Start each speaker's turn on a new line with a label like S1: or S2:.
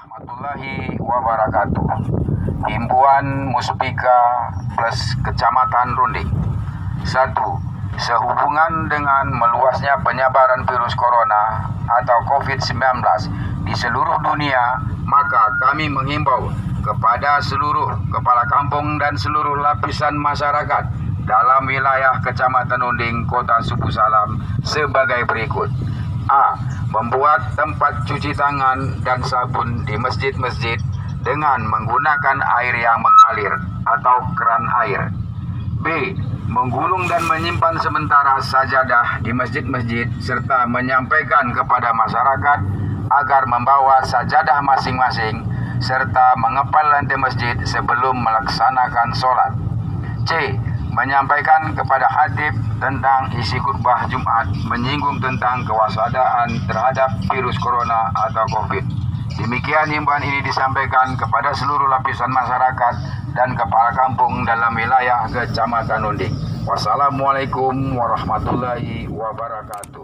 S1: warahmatullahi wabarakatuh. Himbauan Muspika plus Kecamatan Runding. 1. Sehubungan dengan meluasnya penyebaran virus corona atau COVID-19 di seluruh dunia, maka kami menghimbau kepada seluruh kepala kampung dan seluruh lapisan masyarakat dalam wilayah Kecamatan Runding, Kota Suku Salam sebagai berikut. A. Membuat tempat cuci tangan dan sabun di masjid-masjid dengan menggunakan air yang mengalir atau keran air. B. Menggulung dan menyimpan sementara sajadah di masjid-masjid serta menyampaikan kepada masyarakat agar membawa sajadah masing-masing serta mengepal lantai masjid sebelum melaksanakan sholat. C. Menyampaikan kepada khatib tentang isi khutbah Jumat menyinggung tentang kewaspadaan terhadap virus corona atau COVID. Demikian himbauan ini disampaikan kepada seluruh lapisan masyarakat dan kepala kampung dalam wilayah Kecamatan Runding. Wassalamualaikum warahmatullahi wabarakatuh.